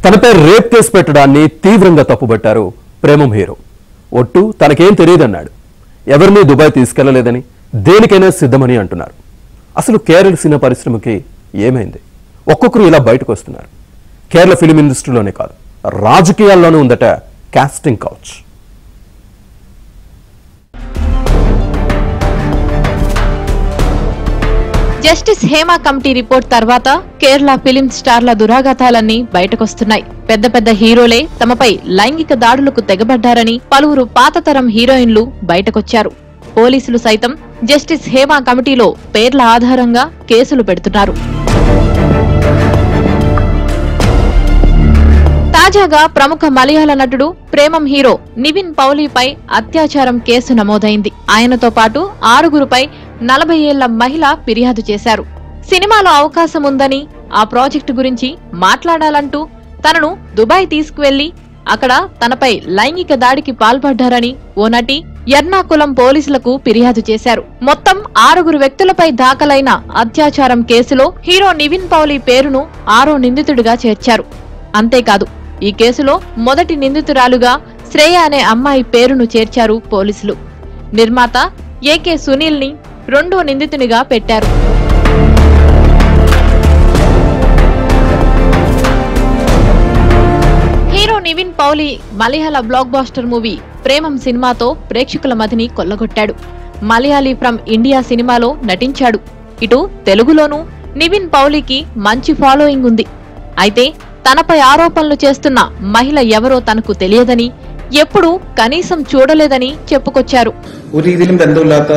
తనపై rape case పెట్టడాన్ని తీవ్రంగా తప్పుబట్టారు ప్రేమం హీరో. ఒట్టు తనకేం తెలియదన్నాడు. ఎవరిని దుబాయ్ తీసుకెళ్లలేదని, దేనికైనా సిద్ధమని అంటున్నారు. అసలు కేరళ సినిమా పరిశ్రమకి ఏమైంది? ఒక్కొక్కరు ఇలా బయటకు వస్తున్నారు. కేరళ ఫిలిం ఇండస్ట్రీలోనే కాదు, రాజకీయాల్లోనూ ఉందట casting couch. Justice Hema committee report తర్వాత కేరళ ఫిలిం స్టార్ల దురాఘాతాలన్నీ బయటకొస్తున్నాయి. పెద్ద పెద్ద హీరోలే తమపై లైంగిక దాడులకు తెగబడ్డారని పలువురు పాతతరం హీరోయిన్లు బయటకొచ్చారు. పోలీసులు సైతం జస్టిస్ హేమా కమిటీలో పేర్ల ఆధారంగా కేసులు పెడుతున్నారు. తాజాగా ప్రముఖ మలయాళ నటుడు ప్రేమం హీరో నివిన్ పౌలీపై అత్యాచారం కేసు నమోదైంది. ఆయనతో పాటు 6గురుపై 40 ఏళ్ల మహిళ ఫిర్యాదు చేశారు. సినిమాలో అవకాశం ఉందని, ఆ ప్రాజెక్టు గురించి మాట్లాడాలంటూ తనను దుబాయ్ తీసుకువెళ్లి అక్కడ తనపై లైంగిక దాడికి పాల్పడ్డారని ఓ నటి ఎర్నాకులం పోలీసులకు ఫిర్యాదు చేశారు. మొత్తం 6 వ్యక్తులపై దాఖలైన అత్యాచారం కేసులో హీరో నివిన్ పౌలీ పేరును 6వ నిందితుడిగా చేర్చారు. అంతేకాదు, ఈ కేసులో మొదటి నిందితురాలుగా శ్రేయ అనే అమ్మాయి పేరును చేర్చారు పోలీసులు. నిర్మాత ఏకే సునీల్ ని 2వ నిందితునిగా పెట్టారు. హీరో నివిన్ పౌలీ మలయాళ బ్లాక్ బాస్టర్ మూవీ ప్రేమం సినిమాతో ప్రేక్షకుల మదిని కొల్లగొట్టాడు. మలయాళీ ఫ్రమ్ ఇండియా సినిమాలో నటించాడు. ఇటు తెలుగులోనూ నివిన్ పౌలీకి మంచి ఫాలోయింగ్ ఉంది. అయితే తనపై ఆరోపణలు చేస్తున్న మహిళ ఎవరో తనకు తెలియదని, എപ്പോഴും കനീസം ചൂടലേదని చెప్పుకొచ్చారు. ഒരു രീതിയിലും ബന്ധമില്ലാത്ത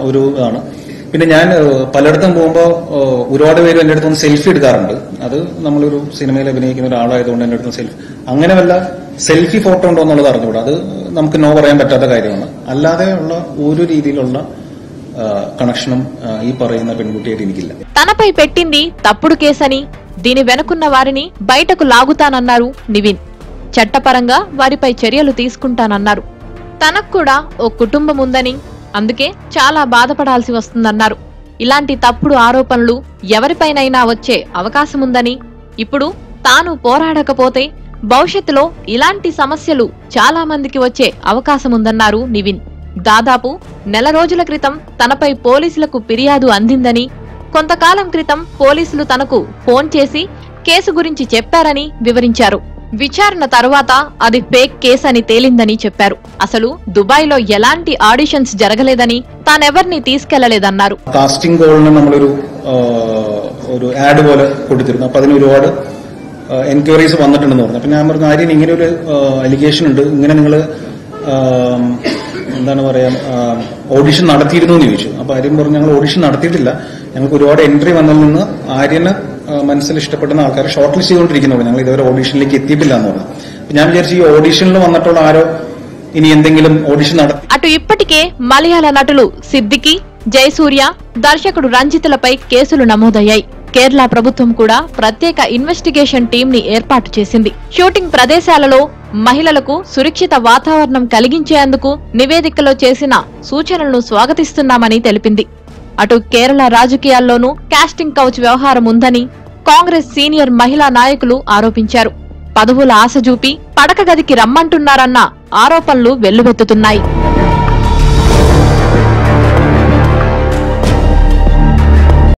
ഒരു ആണ്. പിന്നെ ഞാൻ പലയിടത്തും പോകുമ്പോൾ ഒരുപാട് പേര് എന്റെ അടുത്ത് സെൽഫി എടുക്കാറുണ്ട്. അത് നമ്മളൊരു സിനിമയിൽ അഭിനയിക്കുന്ന ഒരാളായതുകൊണ്ട് എന്റെ അടുത്ത് സെൽഫി അങ്ങനെ വല്ല സെൽഫി ഫോട്ടോ ഉണ്ടോ എന്നുള്ളത് അറിഞ്ഞുകൂടാ. അത് നമുക്ക് നോ പറയാൻ പറ്റാത്ത കാര്യമാണ്. അല്ലാതെ ഉള്ള ഒരു രീതിയിലുള്ള కనెక్షనం ఈ പറയുന്ന పెൺకుటియేటి എനിക്കില്ല. తనపై పెట్టింది తప్పుడు కేసని, దీని వెనుకున్న వారిని బయటకు లాగుతానన్నారు నివిన్. చట్టపరంగా వారిపై చర్యలు తీసుకుంటానన్నారు. తనకు కూడా ఓ కుటుంబం ఉందని, అందుకే చాలా బాధపడాల్సి వస్తుందన్నారు. ఇలాంటి తప్పుడు ఆరోపణలు ఎవరిపైనైనా వచ్చే అవకాశముందని, ఇప్పుడు తాను పోరాడకపోతే భవిష్యత్తులో ఇలాంటి సమస్యలు చాలా మందికి వచ్చే అవకాశముందన్నారు నివిన్. దాదాపు నెల రోజుల క్రితం తనపై పోలీసులకు ఫిర్యాదు అందిందని, కొంతకాలం క్రితం పోలీసులు తనకు ఫోన్ చేసి కేసు గురించి చెప్పారని వివరించారు. విచారణ తర్వాత అది ఫేక్ కేసు అని తేలిందని చెప్పారు. అసలు దుబాయ్ లో ఎలాంటి ఆడిషన్స్ జరగలేదని, తానెవర్ని తీసుకెళ్లలేదన్నారు. കാസ്റ്റിംഗ് കോളിന് നമ്മളൊരു ആഡ് പോലെ കൊടുത്തിരുന്നു. അപ്പൊ അതിന് ഒരുപാട് എൻക്വയറീസ് വന്നിട്ടുണ്ടെന്ന് പറഞ്ഞു. അപ്പൊ ഞാൻ പറഞ്ഞു, ആര്യം ഇങ്ങനെ ഒരു അലിഗേഷൻ ഉണ്ട്, ഇങ്ങനെ നിങ്ങൾ എന്താണ് പറയാ ഓഡിഷൻ നടത്തിയിരുന്നു എന്ന് ചോദിച്ചു. അപ്പൊ ആര്യം പറഞ്ഞു, ഞങ്ങൾ ഓഡിഷൻ നടത്തിയിട്ടില്ല, ഞങ്ങൾക്ക് ഒരുപാട് എൻട്രി വന്നതിൽ നിന്ന് ആര്യന് മനസ്സിൽ ഇഷ്ടപ്പെടുന്ന ആൾക്കാരെ ഷോർട്ട് ലിസ്റ്റ് ചെയ്തുകൊണ്ടിരിക്കുന്നുള്ളൂ, ഞങ്ങൾ ഇതുവരെ ഓഡിഷനിലേക്ക് എത്തിയിട്ടില്ല എന്ന് പറഞ്ഞു. ഞാൻ വിചാരിച്ചു ഈ ഓഡിഷനിൽ വന്നിട്ടുള്ള ആരോ ഇനി എന്തെങ്കിലും ഓഡിഷൻ നടത്തി. అటు ఇప్పటికే మలయాళ నటులు సిద్దికి, జయసూర్య, దర్శకుడు రంజిత్లపై కేసులు నమోదయ్యాయి. కేరళ ప్రభుత్వం కూడా ప్రత్యేక ఇన్వెస్టిగేషన్ టీం ని ఏర్పాటు చేసింది. షూటింగ్ ప్రదేశాలలో మహిళలకు సురక్షిత వాతావరణం కలిగించేందుకు నివేదికలో చేసిన సూచనలను స్వాగతిస్తున్నామని తెలిపింది. అటు కేరళ రాజకీయాల్లోనూ కాస్టింగ్ కౌచ్ వ్యవహారం ఉందని కాంగ్రెస్ సీనియర్ మహిళా నాయకులు ఆరోపించారు. పదవుల ఆశ చూపి పడక గదికి రమ్మంటున్నారన్న ఆరోపణలు వెల్లువెత్తుతున్నాయి.